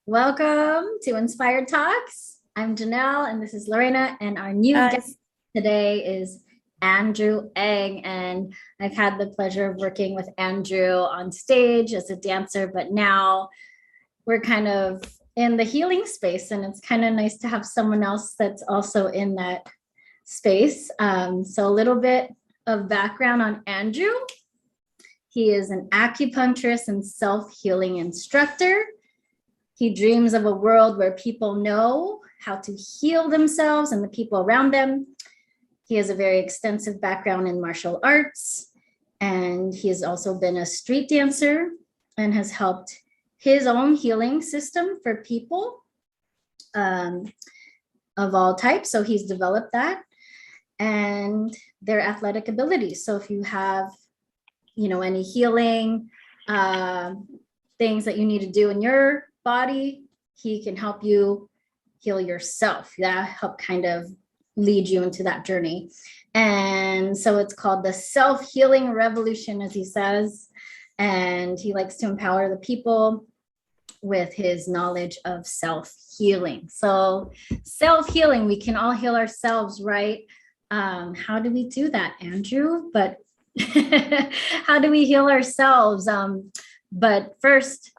Welcome to Inspired Talks. I'm Janelle and this is Lorena, and our new guest Guys, today is Andrew Eng. And I've had the pleasure of working with Andrew on stage as a dancer, but now we're kind of in the healing space, and it's kind of nice to have someone else that's also in that space. So, a little bit of background on Andrew. He is an acupuncturist and self healing instructor. He dreams of a world where people know how to heal themselves and the people around them. He has a very extensive background in martial arts, and he has also been a street dancer and has helped his own healing system for people um, of all types. So he's developed that and their athletic abilities. So if you have, any healing uh, things that you need to do in your body, he can help you heal yourself. That help kind of lead you into that journey. And so it's called the self-healing revolution, as he says. And he likes to empower the people with his knowledge of self-healing. So self-healing, we can all heal ourselves, right? How do we do that, Andrew? But how do we heal ourselves? But first,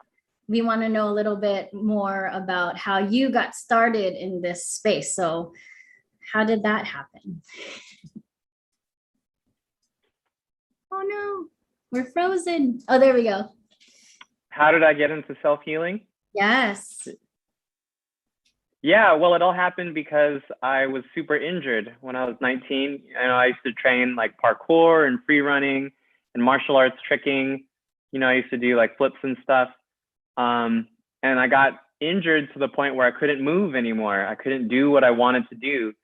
we want to know a little bit more about how you got started in this space. So, how did that happen? Oh no, we're frozen. Oh, there we go. how did I get into self-healing? Yes. Yeah, well, it all happened because I was super injured when I was 19. I used to train like parkour and free running and martial arts tricking. I used to do like flips and stuff. And I got injured to the point where I couldn't move anymore. I couldn't do what I wanted to do.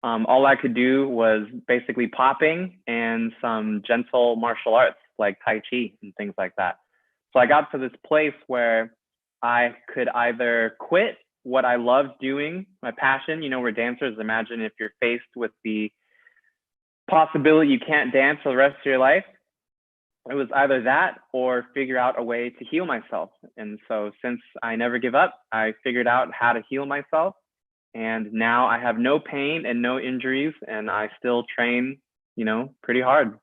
All I could do was basically popping and some gentle martial arts like Tai Chi and things like that. So I got to this place where I could either quit what I loved doing, my passion. We're dancers. Imagine if you're faced with the possibility you can't dance for the rest of your life. It was either that or figure out a way to heal myself. And so since I never give up, I figured out how to heal myself. And now I have no pain and no injuries, and I still train, pretty hard.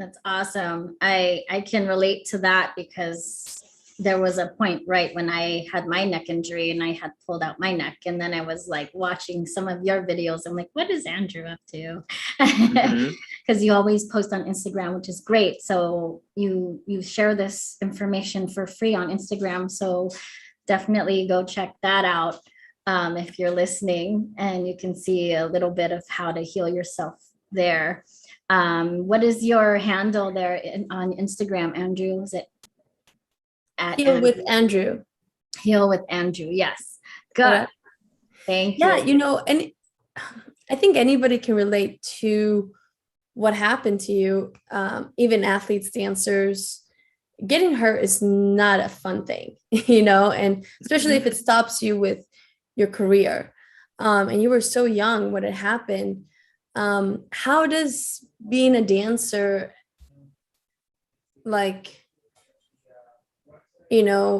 That's awesome. I can relate to that because there was a point right when I had my neck injury and I had pulled out my neck, and then I was like watching some of your videos. I'm like, what is Andrew up to? Mm-hmm. Because you always post on Instagram, which is great. So you share this information for free on Instagram. So definitely go check that out if you're listening, and you can see a little bit of how to heal yourself there. What is your handle there on Instagram, Andrew? Is it at Heal with Andrew? Andrew. Heal with Andrew. Yes. Good. Correct. Thank Yeah, you. and I think anybody can relate to what happened to you. Even athletes, dancers, getting hurt is not a fun thing, and especially if it stops you with your career. And you were so young when it happened. How does being a dancer, like,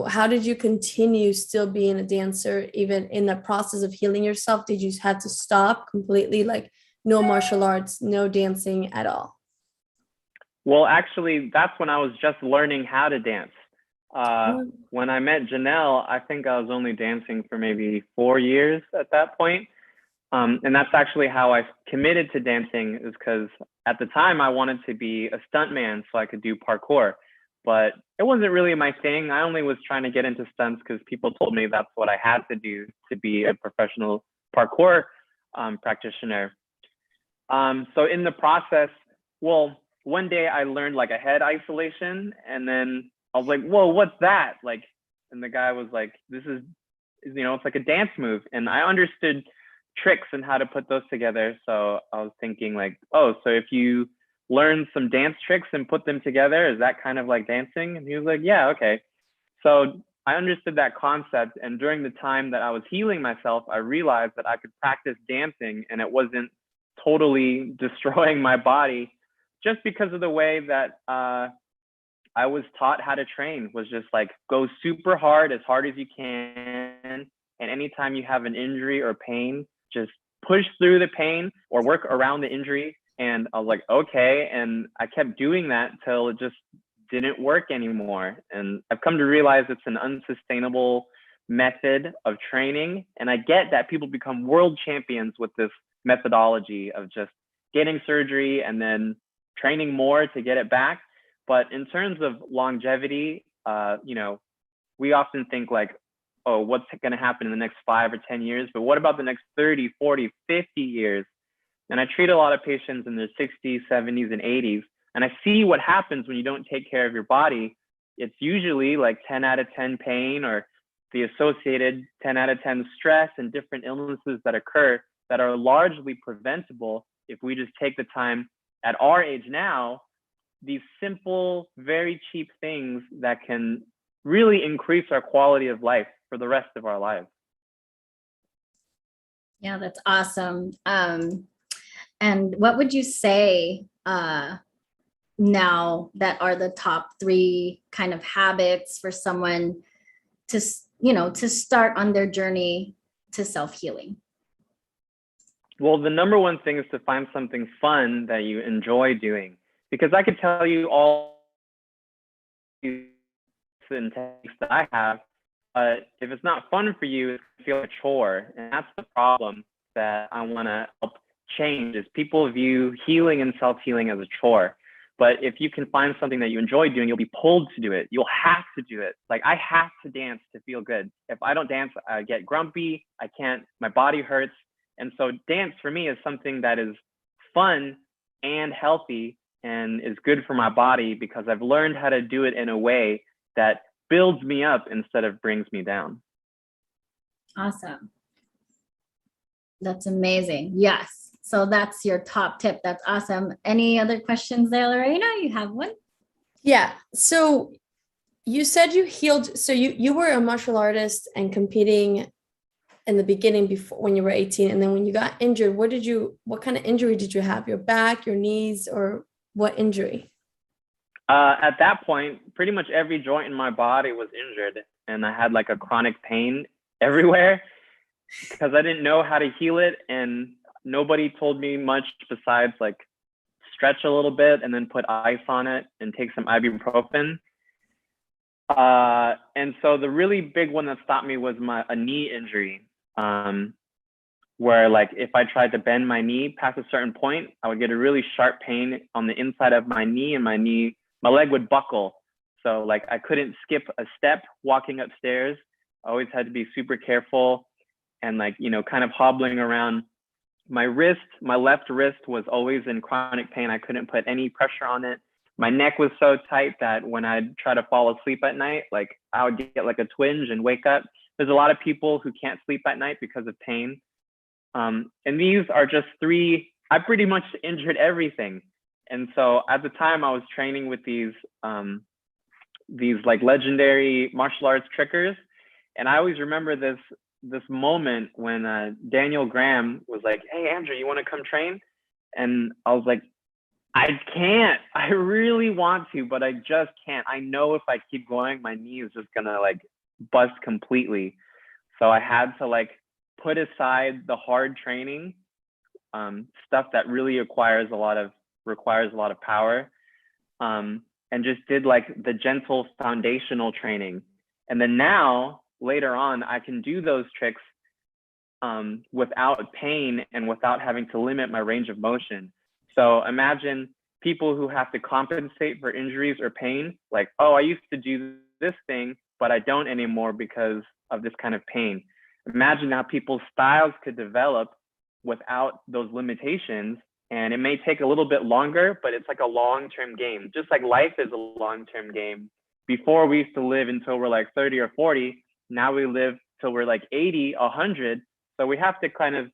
how did you continue still being a dancer even in the process of healing yourself? Did you have to stop completely, like no martial arts, no dancing at all? Well, actually, that's when I was just learning how to dance. When I met Janelle, I think I was only dancing for maybe 4 years at that point. And that's actually how I committed to dancing, is because at the time I wanted to be a stuntman so I could do parkour, but it wasn't really my thing. I only was trying to get into stunts because people told me that's what I had to do to be a professional parkour practitioner. So in the process, well, one day I learned like a head isolation, and then I was like, whoa, what's that? Like, and the guy was like, this is, it's like a dance move. And I understood tricks and how to put those together. So I was thinking like, oh, so if you learn some dance tricks and put them together, is that kind of like dancing? And he was like, yeah, okay. So I understood that concept. And during the time that I was healing myself, I realized that I could practice dancing and it wasn't totally destroying my body, just because of the way that I was taught how to train, was just like go super hard, as hard as you can. And anytime you have an injury or pain, just push through the pain or work around the injury. And I was like, okay. And I kept doing that till it just didn't work anymore. And I've come to realize it's an unsustainable method of training. And I get that people become world champions with this methodology of just getting surgery and then training more to get it back. But in terms of longevity, you know, we often think like, oh, what's going to happen in the next 5 or 10 years? But what about the next 30, 40, 50 years? And I treat a lot of patients in their 60s, 70s, and 80s. And I see what happens when you don't take care of your body. It's usually like 10 out of 10 pain, or the associated 10 out of 10 stress and different illnesses that occur that are largely preventable if we just take the time at our age now, these simple, very cheap things that can really increase our quality of life for the rest of our lives. Yeah, that's awesome. And what would you say now that are the top 3 kind of habits for someone to, you know, to start on their journey to self-healing? Well, the number one thing is to find something fun that you enjoy doing, because I could tell you all these techniques that I have, but if it's not fun for you, it can feel like a chore. And that's the problem that I want to help change, is people view healing and self-healing as a chore. But if you can find something that you enjoy doing, you'll be pulled to do it. You'll have to do it. Like, I have to dance to feel good. If I don't dance, I get grumpy. I can't, my body hurts. And so dance for me is something that is fun and healthy and is good for my body, because I've learned how to do it in a way that builds me up instead of brings me down. Awesome. That's amazing. Yes. So that's your top tip. That's awesome. Any other questions there, Lorena? You have one? Yeah. So you said you healed. So you were a martial artist and competing in the beginning, before, when you were 18, and then when you got injured, what kind of injury did you have? Your back, your knees, or what injury? At that point, pretty much every joint in my body was injured, and I had like a chronic pain everywhere because I didn't know how to heal it, and nobody told me much besides like stretch a little bit and then put ice on it and take some ibuprofen. And so the really big one that stopped me was a knee injury, where like if I tried to bend my knee past a certain point, I would get a really sharp pain on the inside of my knee, and my leg would buckle. So like I couldn't skip a step walking upstairs. I always had to be super careful and like, you know, kind of hobbling around. My left wrist was always in chronic pain. I couldn't put any pressure on it. My neck was so tight that when I'd try to fall asleep at night, like I would get like a twinge and wake up. There's a lot of people who can't sleep at night because of pain. And these are just 3, I pretty much injured everything. And so at the time I was training with these like legendary martial arts trickers. And I always remember this moment when Daniel Graham was like, "Hey, Andrew, you want to come train?" And I was like, I can't. I really want to, but I just can't. I know if I keep going, my knee is just gonna like bust completely. So I had to like put aside the hard training, stuff that really requires a lot of power, and just did like the gentle foundational training. And then now later on, I can do those tricks without pain and without having to limit my range of motion. So imagine people who have to compensate for injuries or pain, like, oh, I used to do this thing, but I don't anymore because of this kind of pain. Imagine how people's styles could develop without those limitations. And it may take a little bit longer, but it's like a long-term game. Just like life is a long-term game. Before we used to live until we're like 30 or 40. Now we live till we're like 80, 100. So we have to kind of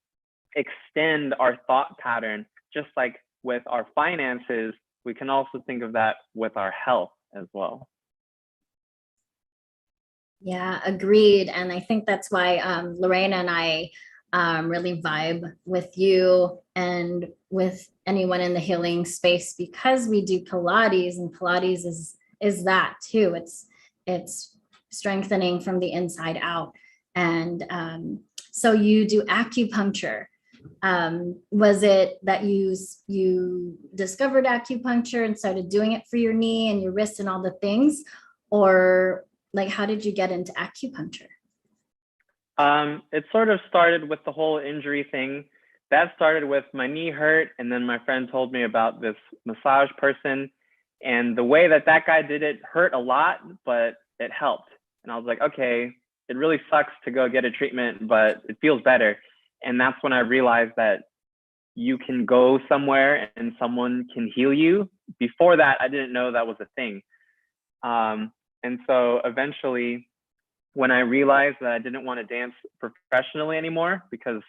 extend our thought pattern, just like with our finances. We can also think of that with our health as well. Yeah, agreed. And I think that's why Lorena and I really vibe with you and with anyone in the healing space, because we do Pilates, and Pilates is is that too. It's strengthening from the inside out. And so you do acupuncture. Was it that you discovered acupuncture and started doing it for your knee and your wrist and all the things, or like how did you get into acupuncture? It sort of started with the whole injury thing. That started with my knee hurt, and then my friend told me about this massage person, and the way that guy did it hurt a lot, but it helped. And I was like, okay, it really sucks to go get a treatment, but it feels better. And that's when I realized that you can go somewhere and someone can heal you. Before that, I didn't know that was a thing. And so eventually, when I realized that I didn't want to dance professionally anymore because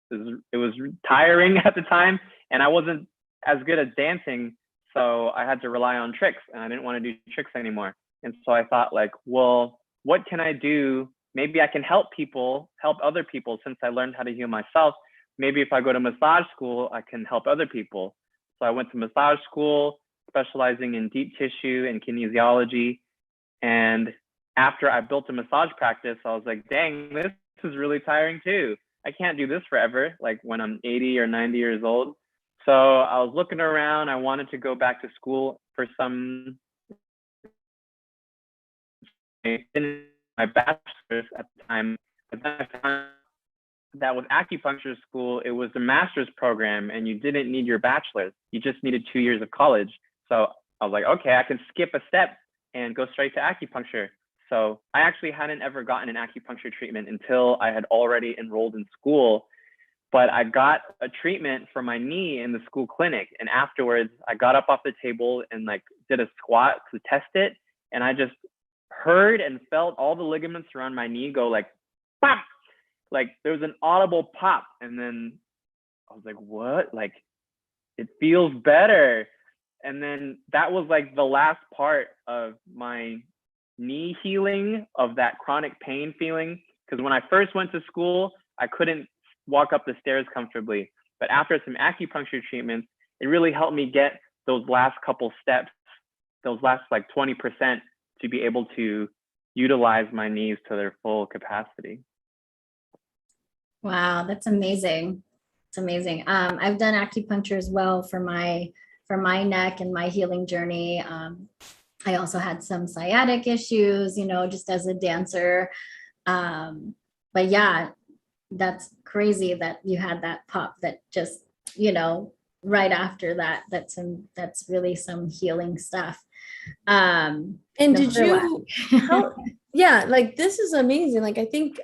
it was tiring at the time, and I wasn't as good at dancing, so I had to rely on tricks, and I didn't want to do tricks anymore. And so I thought, like, well, what can I do? Maybe I can help other people, since I learned how to heal myself. Maybe if I go to massage school, I can help other people. So I went to massage school, specializing in deep tissue and kinesiology. And after I built a massage practice, I was like, dang, this is really tiring too. I can't do this forever, like when I'm 80 or 90 years old. So I was looking around. I wanted to go back to school for some, my bachelor's at the time. But then I found that with acupuncture school, it was a master's program and you didn't need your bachelor's. You just needed 2 years of college. So I was like, okay, I can skip a step and go straight to acupuncture. So I actually hadn't ever gotten an acupuncture treatment until I had already enrolled in school. But I got a treatment for my knee in the school clinic. And afterwards, I got up off the table and like did a squat to test it. And I just heard and felt all the ligaments around my knee go like, pop! Like there was an audible pop. And then I was like, what? Like, it feels better. And then that was like the last part of my knee healing, of that chronic pain feeling. Because when I first went to school, I couldn't walk up the stairs comfortably. But after some acupuncture treatments, it really helped me get those last couple steps, those last like 20%, to be able to utilize my knees to their full capacity. Wow, that's amazing. It's amazing. I've done acupuncture as well for my neck and my healing journey. I also had some sciatic issues, just as a dancer. But yeah, that's crazy that you had that pop that just, right after that. That's really some healing stuff. And did you, yeah, like this is amazing. Like, I think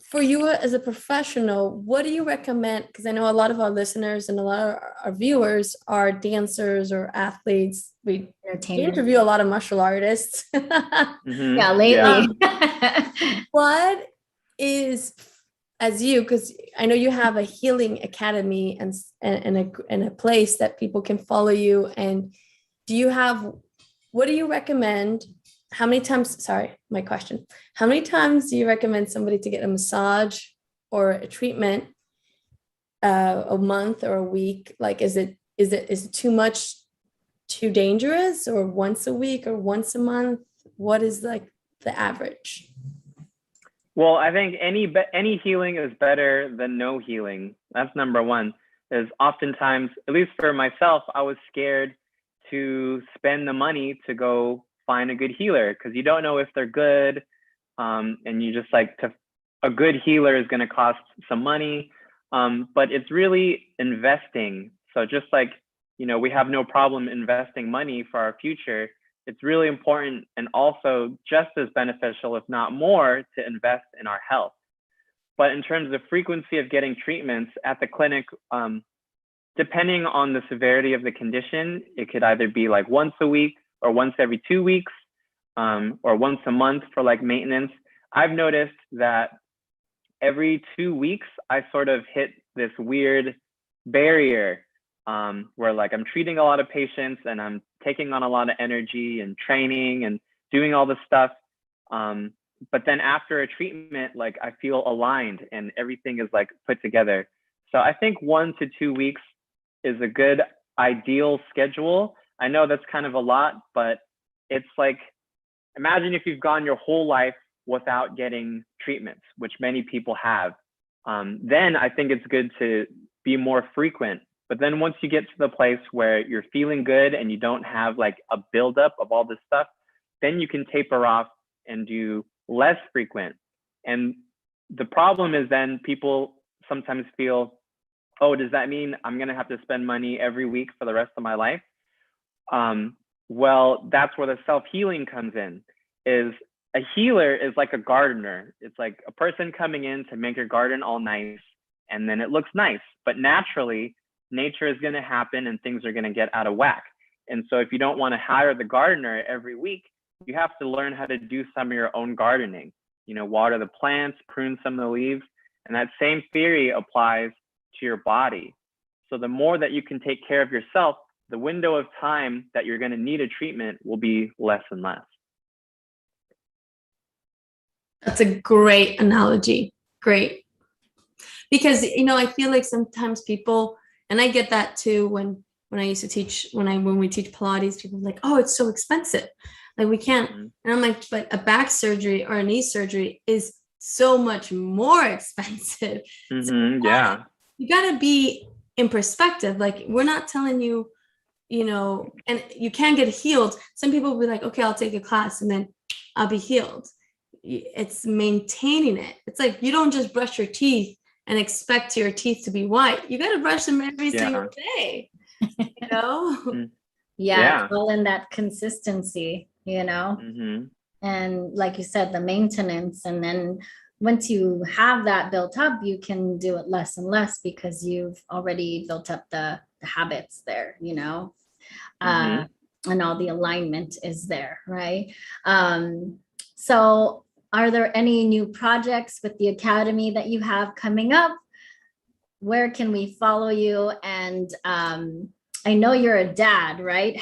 for you as a professional, what do you recommend? Because I know a lot of our listeners and a lot of our viewers are dancers or athletes. We interview a lot of martial artists. Mm-hmm. Yeah, lately. What is, as you, because I know you have a healing academy and a place that people can follow you. And what do you recommend? How many times, sorry, my question, how many times do you recommend somebody to get a massage or a treatment, a month or a week? Like, is it too much, too dangerous, or once a week or once a month? What is like the average? Well, I think any healing is better than no healing. That's number one. Is oftentimes, at least for myself, I was scared to spend the money to go find a good healer, because you don't know if they're good, and you just like a good healer is going to cost some money, but it's really investing. So just like, we have no problem investing money for our future. It's really important, and also just as beneficial, if not more, to invest in our health. But in terms of frequency of getting treatments at the clinic, depending on the severity of the condition, it could either be like once a week or once every 2 weeks, or once a month for like maintenance. I've noticed that every 2 weeks, I sort of hit this weird barrier, where like I'm treating a lot of patients and I'm taking on a lot of energy and training and doing all this stuff. But then after a treatment, like I feel aligned and everything is like put together. So I think 1 to 2 weeks is a good ideal schedule. I know that's kind of a lot, but it's like, imagine if you've gone your whole life without getting treatments, which many people have. Then I think it's good to be more frequent. But then once you get to the place where you're feeling good and you don't have like a buildup of all this stuff, then you can taper off and do less frequent. And the problem is then people sometimes feel, oh, does that mean I'm going to have to spend money every week for the rest of my life? Well, that's where the self-healing comes in. Is a healer is like a gardener. It's like a person coming in to make your garden all nice, and then it looks nice. But naturally, nature is going to happen and things are going to get out of whack. And so if you don't want to hire the gardener every week, you have to learn how to do some of your own gardening. You know, water the plants, prune some of the leaves. And that same theory applies to your body. So the more that you can take care of yourself, the window of time that you're going to need a treatment will be less and less. That's a great analogy. Great. Because, you know, I feel like sometimes people, and I get that too, when I used to teach, when we teach Pilates, people are like, oh, it's so expensive. Like we can't. And I'm like, but a back surgery or a knee surgery is so much more expensive. So Yeah. You gotta be in perspective. Like we're not telling you, you know, and you can get healed. Some people will be like, okay, I'll take a class and then I'll be healed. It's maintaining it. It's like you don't just brush your teeth and expect your teeth to be white. You got to brush them every single day, you know? Yeah, it's all in that consistency, you know? And like you said, the maintenance. And then once you have that built up, you can do it less and less because you've already built up the habits there, you know? And all the alignment is there, right? So are there any new projects with the Academy that you have coming up? Where can we follow you? And I know you're a dad, right?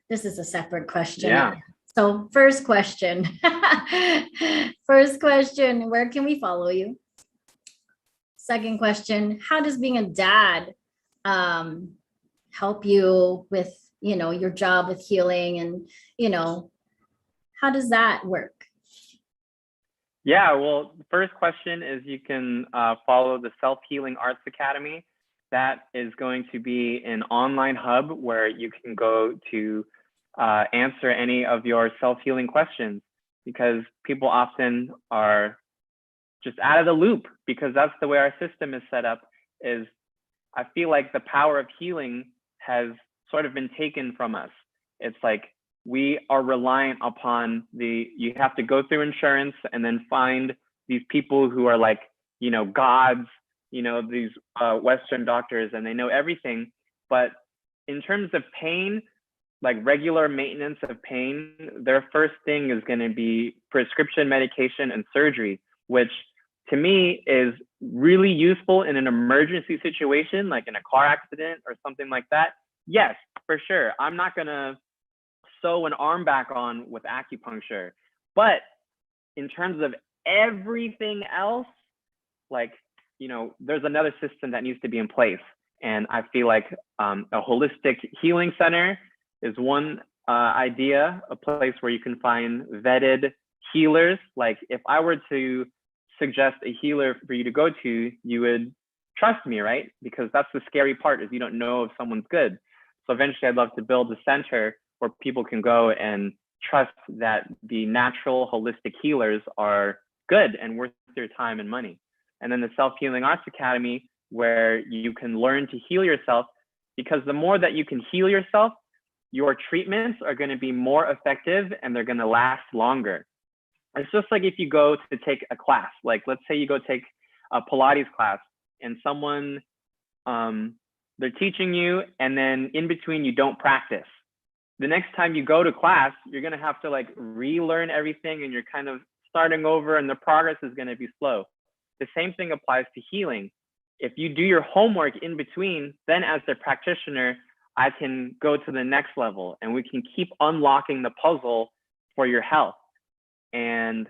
This is a separate question. Yeah. So first question, where can we follow you? Second question, how does being a dad help you with, you know, your job with healing and, you know, how does that work? Yeah, well, the first question is you can follow the Self-Healing Arts Academy. That is going to be an online hub where you can go to answer any of your self-healing questions, because people often are just out of the loop because that's the way our system is set up. Is I feel like the power of healing has sort of been taken from us. It's like we are reliant upon you have to go through insurance and then find these people who are like, you know, gods, you know, these Western doctors, and they know everything. But in terms of pain, like regular maintenance of pain, their first thing is going to be prescription medication and surgery, which to me is really useful in an emergency situation, like in a car accident or something like that. Yes, for sure. I'm not going to sew an arm back on with acupuncture. But in terms of everything else, like, you know, there's another system that needs to be in place. And I feel like a holistic healing center is one idea, a place where you can find vetted healers. Like if I were to suggest a healer for you to go to, you would trust me, right? Because that's the scary part, is you don't know if someone's good. So eventually I'd love to build a center where people can go and trust that the natural holistic healers are good and worth their time and money. And then the Self-Healing Arts Academy, where you can learn to heal yourself, because the more that you can heal yourself, your treatments are going to be more effective and they're going to last longer. It's just like if you go to take a class, like let's say you go take a Pilates class and someone, they're teaching you, and then in between you don't practice. The next time you go to class, you're going to have to like relearn everything, and you're kind of starting over, and the progress is going to be slow. The same thing applies to healing. If you do your homework in between, then as the practitioner, I can go to the next level, and we can keep unlocking the puzzle for your health. And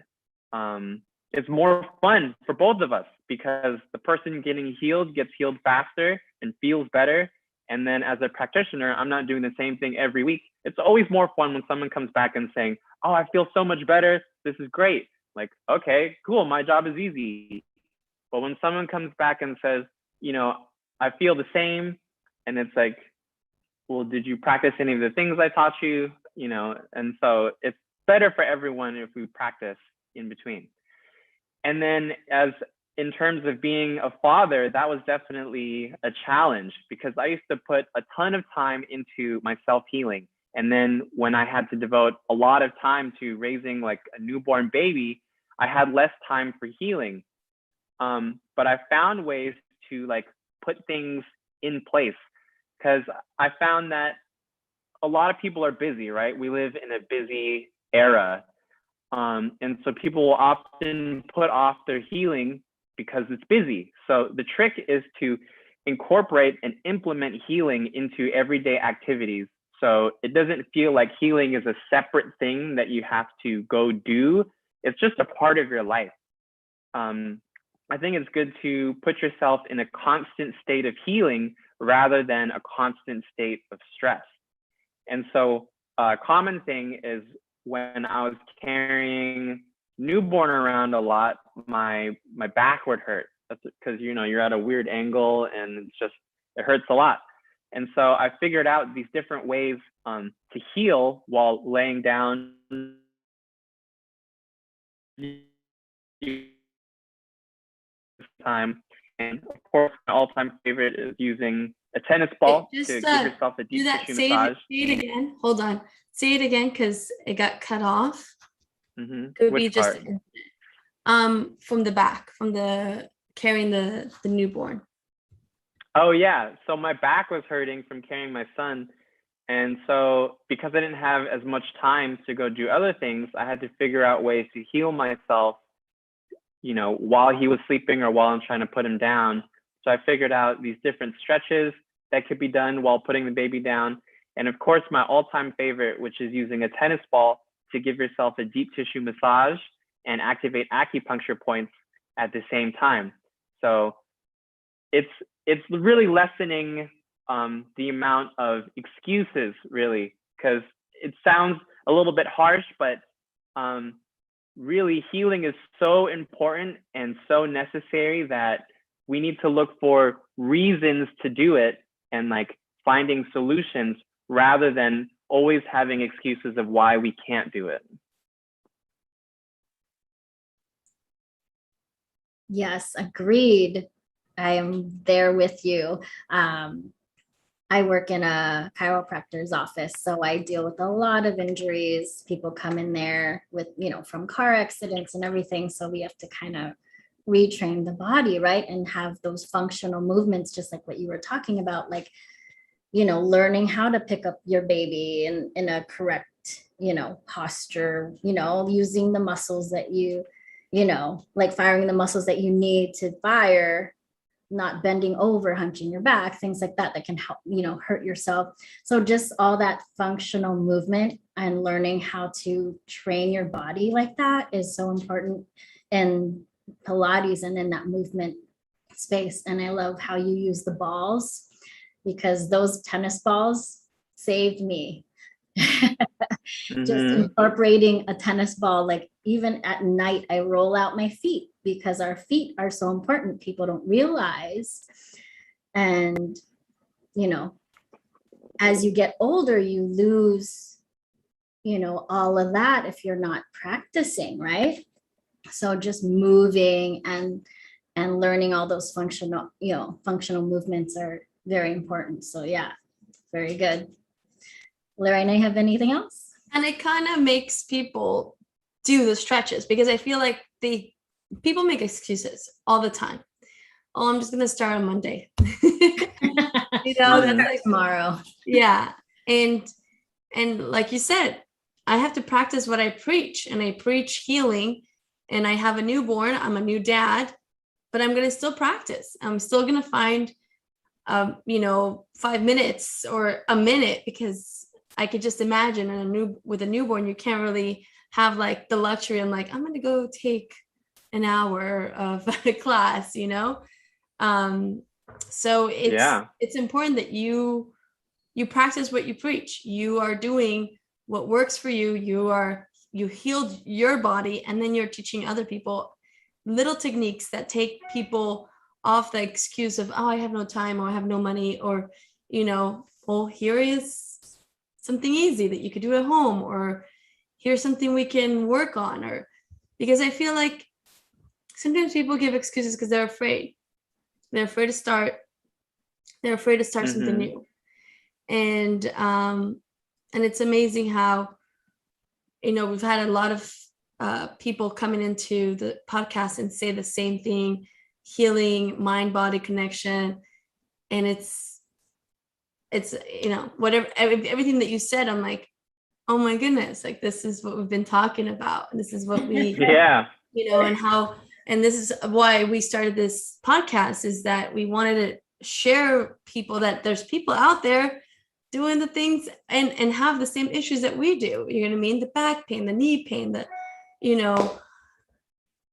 it's more fun for both of us, because the person getting healed gets healed faster and feels better. And then as a practitioner, I'm not doing the same thing every week. it's always more fun when someone comes back and saying, oh, I feel so much better. This is great. Like, okay, cool. My job is easy. But when someone comes back and says, you know, I feel the same, and it's like, well, did you practice any of the things I taught you? You know, and so it's better for everyone if we practice in between. And then as in terms of being a father, that was definitely a challenge because I used to put a ton of time into my self-healing. And then when I had to devote a lot of time to raising like a newborn baby, I had less time for healing. But I found ways to like put things in place because I found that a lot of people are busy, right? We live in a busy era. And so people will often put off their healing because it's busy. So the trick is to incorporate and implement healing into everyday activities. So it doesn't feel like healing is a separate thing that you have to go do. It's just a part of your life. I think it's good to put yourself in a constant state of healing rather than a constant state of stress. And so a common thing is when I was carrying newborn around a lot, my back would hurt. That's because, you know, you're at a weird angle and it hurts a lot. And so I figured out these different ways to heal while laying down. Time. And of course, my all-time favorite is using a tennis ball to give yourself a deep tissue massage. Say it again. Hold on. Say it again because it got cut off. Mm-hmm. It would be just from the back, from the carrying the newborn. Oh yeah. So my back was hurting from carrying my son. And so because I didn't have as much time to go do other things, I had to figure out ways to heal myself, you know, while he was sleeping or while I'm trying to put him down. So I figured out these different stretches that could be done while putting the baby down. And of course, my all-time favorite, which is using a tennis ball to give yourself a deep tissue massage and activate acupuncture points at the same time. So it's really lessening the amount of excuses, really, because it sounds a little bit harsh, but really healing is so important and so necessary that we need to look for reasons to do it and like finding solutions rather than always having excuses of why we can't do it. Yes, agreed. I am there with you. I work in a chiropractor's office, so I deal with a lot of injuries. People come in there with, you know, from car accidents and everything. So we have to kind of retrain the body, right? And have those functional movements, just like what you were talking about, like, you know, learning how to pick up your baby in a correct, you know, posture, you know, using the muscles that you know, like firing the muscles that you need to fire, not bending over, hunching your back, things like that, that can help, you know, hurt yourself. So just all that functional movement and learning how to train your body like that is so important in Pilates and in that movement space. And I love how you use the balls, because those tennis balls saved me. Just incorporating a tennis ball, like even at night, I roll out my feet because our feet are so important. People don't realize. And, you know, as you get older, you lose, you know, all of that if you're not practicing, right? So just moving and learning all those functional movements are very important. So yeah, very good. Lorena, you have anything else? And it kind of makes people do the stretches, because I feel like people make excuses all the time. Oh, I'm just going to start on Monday. You know, that's like tomorrow. Yeah. And like you said, I have to practice what I preach, and I preach healing, and I have a newborn. I'm a new dad, but I'm going to still practice. I'm still going to find, 5 minutes or a minute, because I could just imagine with a newborn, you can't really have like the luxury. I'm like, I'm going to go take an hour of a class, you know? So it's important that you you practice what you preach. You are doing what works for you. You healed your body, and then you're teaching other people little techniques that take people off the excuse of, oh, I have no time, or I have no money, or, well, here is something easy that you could do at home, or here's something we can work on. Or because I feel like sometimes people give excuses because they're afraid. They're afraid to start. They're afraid to start something new. And it's amazing how, we've had a lot of people coming into the podcast and say the same thing: healing, mind body connection. And it's whatever, everything that you said, I'm like, oh my goodness, like this is what we've been talking about, and this is what we and this is why we started this podcast, is that we wanted to share people that there's people out there doing the things and have the same issues that we do. You know what I mean? The back pain, the knee pain,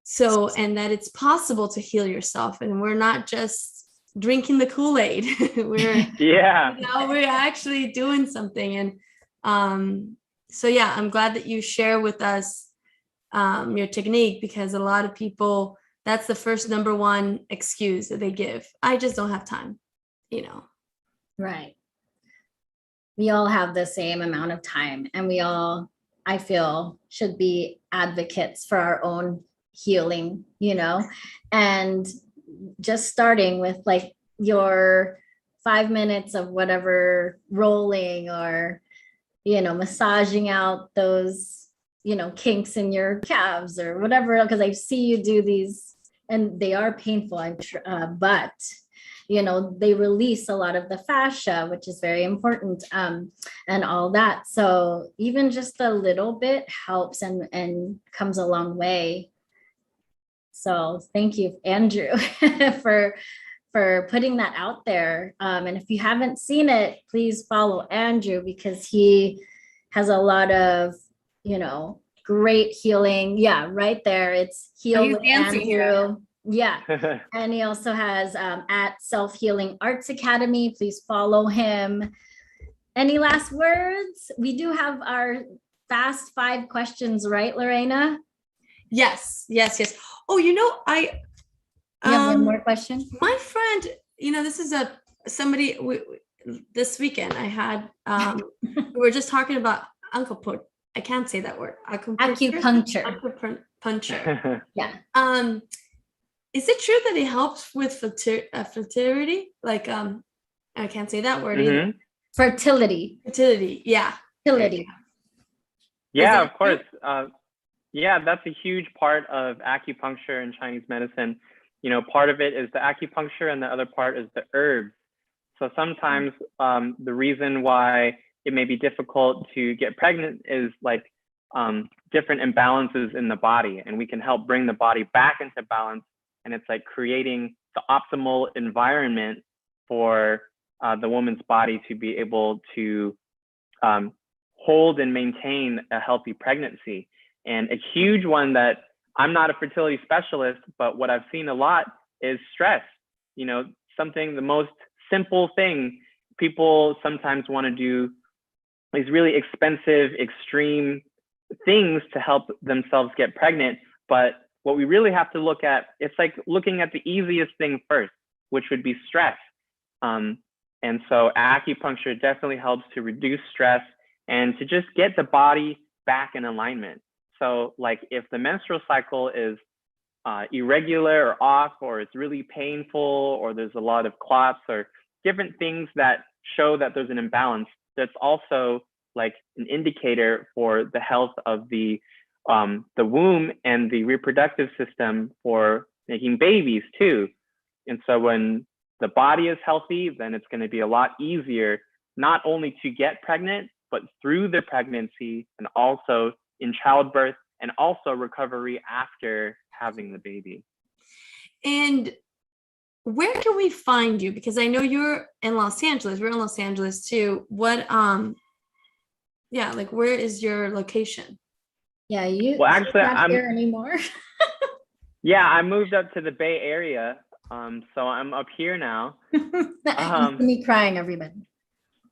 so, and that it's possible to heal yourself, and we're not just drinking the Kool-Aid. We're actually doing something. And so yeah, I'm glad that you share with us your technique, because a lot of people, that's the first number one excuse that they give: I just don't have time. Right. We all have the same amount of time, and we all, I feel, should be advocates for our own healing, and just starting with like your 5 minutes of whatever rolling, or, massaging out those, kinks in your calves or whatever, because I see you do these and they are painful, but they release a lot of the fascia, which is very important, and all that. So even just a little bit helps and comes a long way. So thank you, Andrew, for putting that out there. And if you haven't seen it, please follow Andrew, because he has a lot of, great healing. Yeah, right there. It's Heal with Andrew. Yeah. And he also has at Self-Healing Arts Academy. Please follow him. Any last words? We do have our fast 5 questions, right, Lorena? Yes. Oh, I you have one more question? My friend, this is somebody this weekend I had, we were just talking about acupuncture. I can't say that word. Acupuncture. Acupuncture. Yeah. Is it true that it helps with fertility? Like, I can't say that word either. Fertility. Yeah. Fertility. Yeah, of course. Yeah, that's a huge part of acupuncture and Chinese medicine. Part of it is the acupuncture, and the other part is the herbs. So sometimes the reason why it may be difficult to get pregnant is like different imbalances in the body, and we can help bring the body back into balance. And it's like creating the optimal environment for the woman's body to be able to hold and maintain a healthy pregnancy. And a huge one that I'm not a fertility specialist, but what I've seen a lot is stress. The most simple thing people sometimes want to do these really expensive, extreme things to help themselves get pregnant. But what we really have to look at, it's like looking at the easiest thing first, which would be stress. And so acupuncture definitely helps to reduce stress and to just get the body back in alignment. So like if the menstrual cycle is irregular or off, or it's really painful, or there's a lot of clots or different things that show that there's an imbalance, that's also like an indicator for the health of the womb and the reproductive system for making babies too. And so when the body is healthy, then it's going to be a lot easier not only to get pregnant, but through the pregnancy, and also in childbirth, and also recovery after having the baby. And where can we find you? Because I know you're in Los Angeles. We're in Los Angeles too. What where is your location? Yeah, I'm not here anymore. Yeah, I moved up to the Bay Area. So I'm up here now. Me crying, everybody.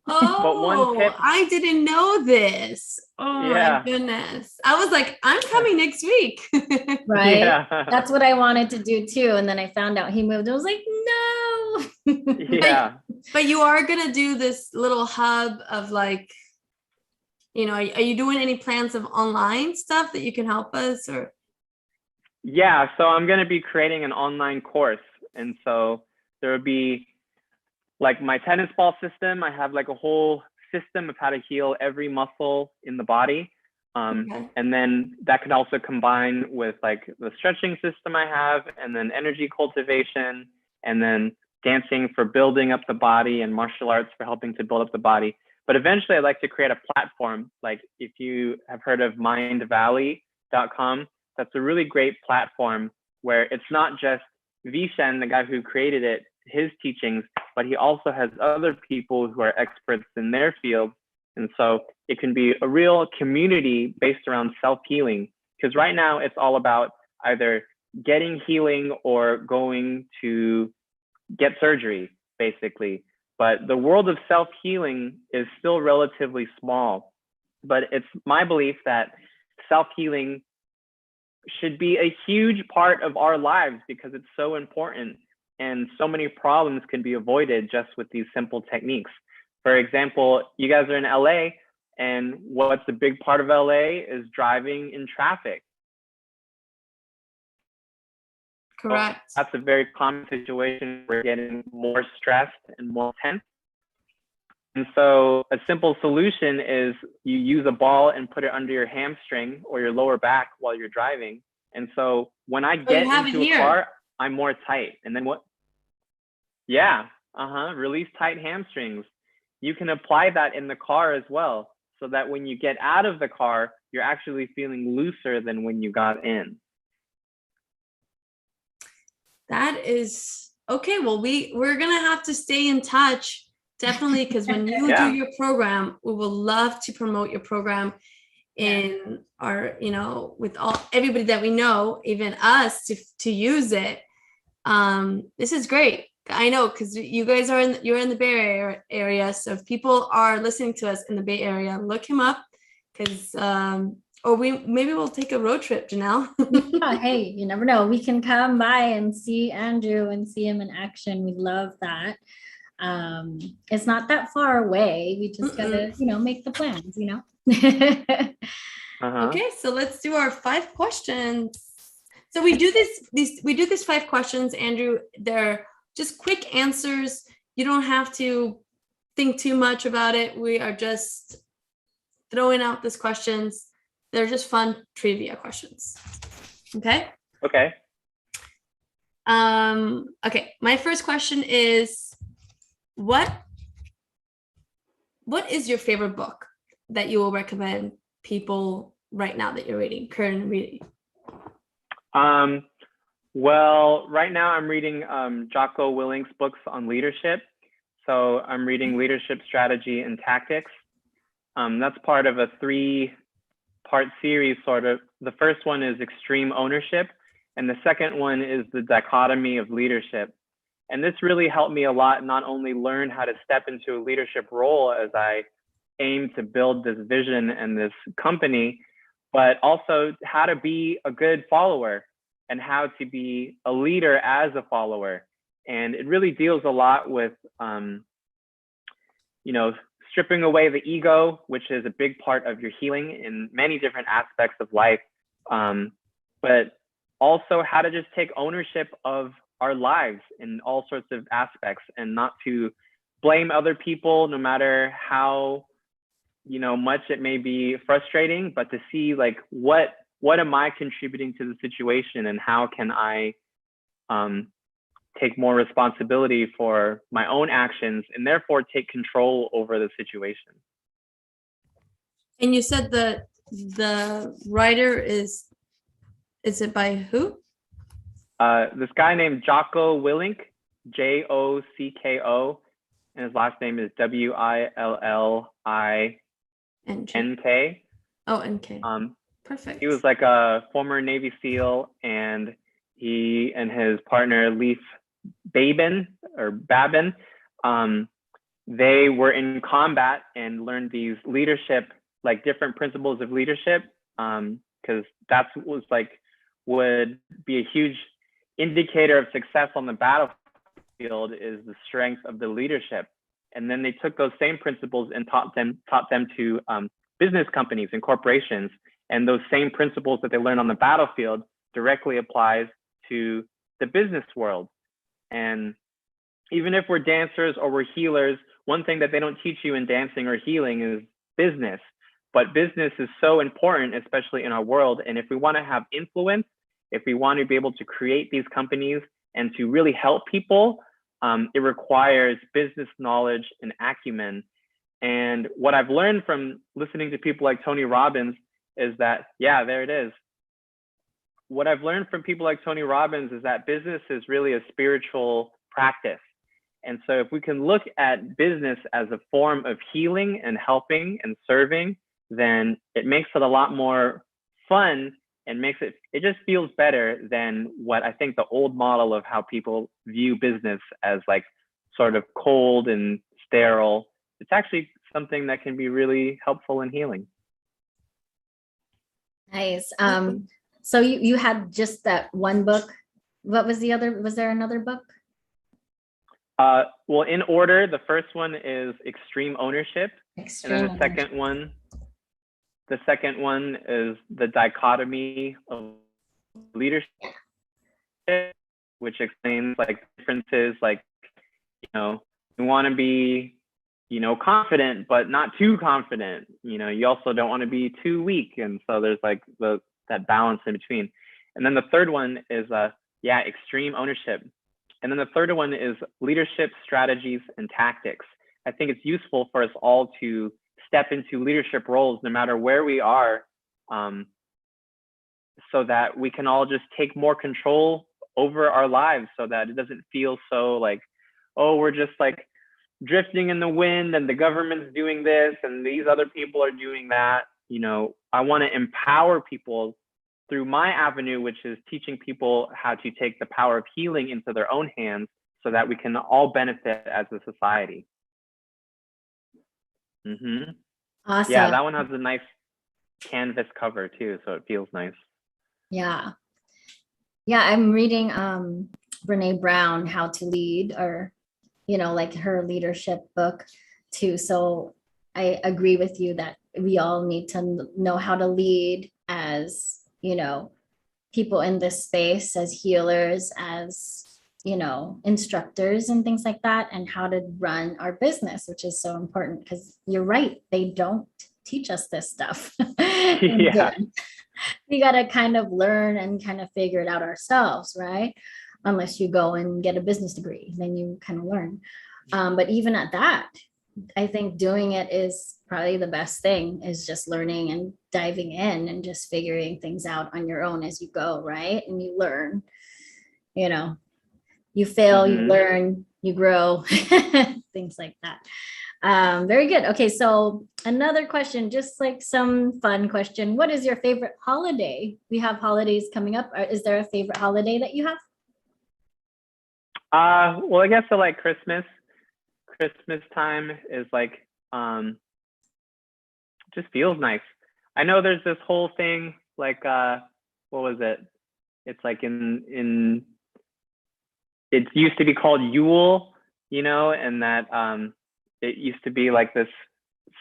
Oh, tip, I didn't know this. Oh my yeah, goodness. I was like, I'm coming next week. Right. yeah, That's what I wanted to do too. And then I found out he moved. I was like, no. yeah. But you are gonna do this little hub of like, are you doing any plans of online stuff that you can help us or? Yeah, so I'm going to be creating an online course. And so there will be like my tennis ball system. I have like a whole system of how to heal every muscle in the body. Okay. And then that can also combine with like the stretching system I have, and then energy cultivation, and then dancing for building up the body, and martial arts for helping to build up the body. But eventually I'd like to create a platform. Like if you have heard of mindvalley.com, that's a really great platform where it's not just Vishen, the guy who created it, his teachings, but he also has other people who are experts in their field. And so it can be a real community based around self-healing, because right now it's all about either getting healing or going to get surgery, basically. But the world of self-healing is still relatively small. But it's my belief that self-healing should be a huge part of our lives because it's so important, and so many problems can be avoided just with these simple techniques. For example, you guys are in LA, and what's a big part of LA is driving in traffic. Correct. So that's a very common situation. We're getting more stressed and more tense. And so a simple solution is you use a ball and put it under your hamstring or your lower back while you're driving. And so when I get into a car, I'm more tight. And then what? Yeah, release tight hamstrings. You can apply that in the car as well, so that when you get out of the car, you're actually feeling looser than when you got in. That is okay. Well, we're gonna have to stay in touch. Definitely, because when you do your program, we will love to promote your program in our, with everybody that we know, even us, to use it. This is great. I know, because you guys you're in the Bay Area. So if people are listening to us in the Bay Area, look him up, because or maybe we'll take a road trip, Janelle. Yeah, hey, you never know. We can come by and see Andrew and see him in action. We'd love that. It's not that far away. We just gotta, make the plans, Okay, so let's do our 5 questions. So we do these 5 questions, Andrew. They're just quick answers. You don't have to think too much about it. We are just throwing out these questions. They're just fun trivia questions. Okay? Okay. Okay, my first question is, what is your favorite book that you will recommend people right now that you're reading, current reading? Well, right now I'm reading Jocko Willink's books on leadership. So I'm reading Leadership Strategy and Tactics. That's part of a 3-part series, sort of. The first one is Extreme Ownership, and the second one is The Dichotomy of Leadership. And this really helped me a lot, not only learn how to step into a leadership role as I aim to build this vision and this company, but also how to be a good follower and how to be a leader as a follower. And it really deals a lot with, stripping away the ego, which is a big part of your healing in many different aspects of life, but also how to just take ownership of our lives in all sorts of aspects, and not to blame other people, no matter how much it may be frustrating, but to see like what am I contributing to the situation, and how can I take more responsibility for my own actions, and therefore take control over the situation. And you said that the writer is it by who? This guy named Jocko Willink, Jocko, and his last name is Willinink. Oh, NK. Perfect. He was like a former Navy SEAL, and he and his partner Leif Babin, they were in combat and learned these leadership, like different principles of leadership, because that's what was like would be a huge indicator of success on the battlefield is the strength of the leadership. And then they took those same principles and taught them to business companies and corporations. And those same principles that they learned on the battlefield directly applies to the business world. And even if we're dancers or we're healers, one thing that they don't teach you in dancing or healing is business. But business is so important, especially in our world. And if we want to have influence, if we want to be able to create these companies and to really help people, it requires business knowledge and acumen. And what I've learned from listening to people like Tony Robbins is that, yeah, there it is. What I've learned from people like Tony Robbins is that business is really a spiritual practice. And so if we can look at business as a form of healing and helping and serving, then it makes it a lot more fun and makes it just feels better than what I think the old model of how people view business as like sort of cold and sterile. It's actually something that can be really helpful and healing. Nice. So you had just that one book. What was the other? Was there another book? Well, in order, the first one is Extreme Ownership. Extreme And then the second one is The Dichotomy of Leadership, which explains like differences, like, you know, you want to be, you know, confident, but not too confident. You know, you also don't want to be too weak. And so there's like that balance in between. And then the third one is, Extreme Ownership. And then the third one is Leadership Strategies and Tactics. I think it's useful for us all to step into leadership roles, no matter where we are, so that we can all just take more control over our lives, so that it doesn't feel so like, oh, we're just like drifting in the wind and the government's doing this and these other people are doing that. You know, I want to empower people through my avenue, which is teaching people how to take the power of healing into their own hands so that we can all benefit as a society. Awesome. Yeah, that one has a nice canvas cover too, so it feels nice. Yeah. Yeah, I'm reading Brene Brown, How to Lead, or, you know, like her leadership book too. So I agree with you that we all need to know how to lead as, you know, people in this space, as healers, as, you know, instructors and things like that, and how to run our business, which is so important, because you're right, they don't teach us this stuff. Yeah. We got to kind of learn and kind of figure it out ourselves, right? Unless you go and get a business degree, then you kind of learn. But even at that, I think doing it is probably the best thing, is just learning and diving in and just figuring things out on your own as you go, right? And you learn, you know, you fail, you learn, you grow, things like that. Very good. Okay, so another question, just like some fun question. What is your favorite holiday? We have holidays coming up. Is there a favorite holiday that you have? Well, I guess I like Christmas. Christmas time is like, just feels nice. I know there's this whole thing like, what was it? It's like it used to be called Yule, you know, and that it used to be like this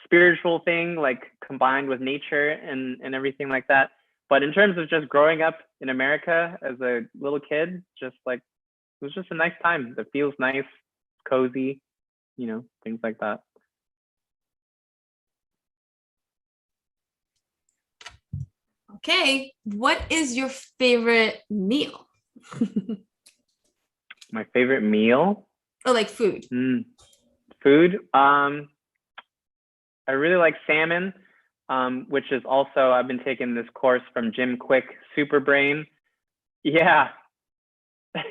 spiritual thing, like combined with nature and everything like that. But in terms of just growing up in America as a little kid, just like, it was just a nice time. It feels nice, cozy, you know, things like that. Okay, what is your favorite meal? My favorite meal? Or like food? Food? I really like salmon, which is also, I've been taking this course from Jim Quick, Super Brain. Yeah.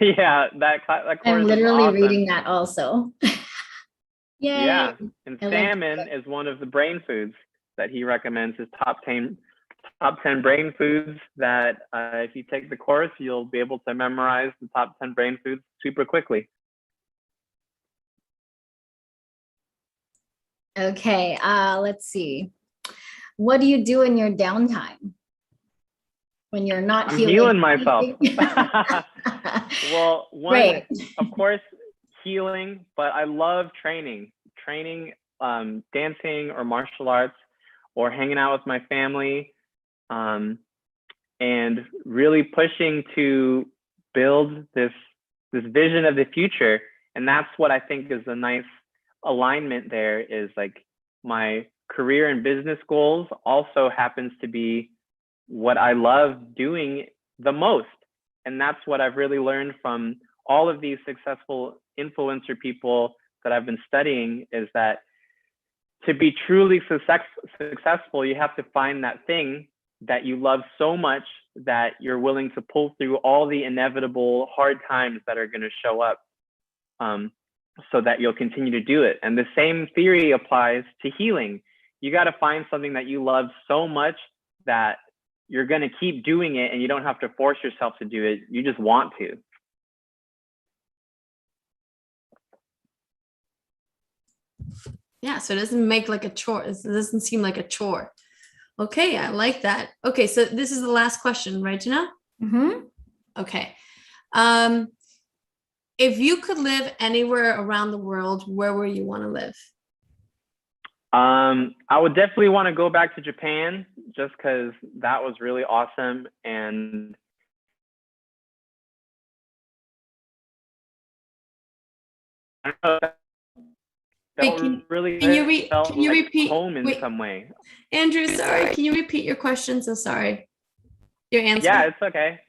Yeah, that course I'm is literally awesome. reading that also. Yay. Yeah, and I like salmon is one of the brain foods that he recommends as top 10 brain foods that if you take the course, you'll be able to memorize the top 10 brain foods super quickly. Okay, let's see. What do you do in your downtime when you're not I'm healing? healing myself. Well, one, Right. of course, healing, but I love training, dancing or martial arts, or hanging out with my family, and really pushing to build this vision of the future. And that's what I think is a nice alignment there, is like my career and business goals also happens to be what I love doing the most. And that's what I've really learned from all of these successful influencer people that I've been studying, is that to be truly successful, you have to find that thing that you love so much that you're willing to pull through all the inevitable hard times that are going to show up, so that you'll continue to do it. And the same theory applies to healing. You got to find something that you love so much that you're going to keep doing it, and you don't have to force yourself to do it. You just want to. Yeah, so it doesn't make like a chore. It doesn't seem like a chore. Okay, I like that. Okay, so this is the last question, right, Janelle? Mm-hmm. Okay. If you could live anywhere around the world, where would you want to live? I would definitely want to go back to Japan, just because that was really awesome. And I don't know, Wait, can you repeat? home in Wait, some way. Andrew, sorry. Can you repeat your question? So sorry. Your answer. Yeah, it's okay.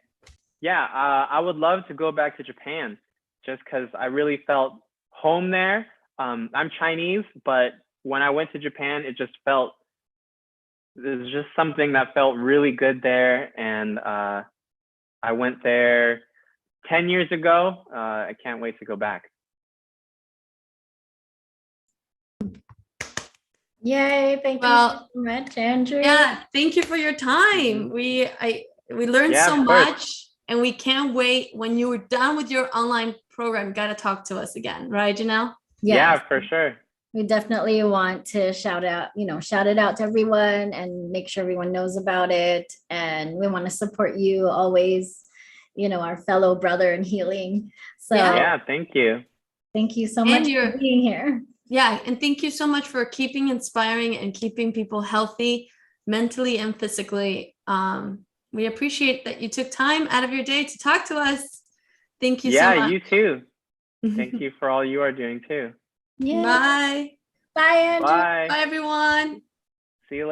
Yeah, I would love to go back to Japan, just because I really felt home there. I'm Chinese, but when I went to Japan, it was just something that felt really good there. And I went there 10 years ago. I can't wait to go back. Yay, thank you so much, Andrew. Yeah, thank you for your time. We learned so much, and we can't wait. When you were done with your online program, you got to talk to us again, right, Janelle? Yes. Yeah, for sure. We definitely want to shout it out to everyone and make sure everyone knows about it. And we want to support you always, our fellow brother in healing. So yeah, thank you. Thank you so much for being here. Yeah, and thank you so much for keeping inspiring and keeping people healthy mentally and physically. We appreciate that you took time out of your day to talk to us. Thank you so much. Yeah, you too. Thank you for all you are doing too. Yeah. Bye. Bye, Andrew. Bye. Bye, everyone. See you later.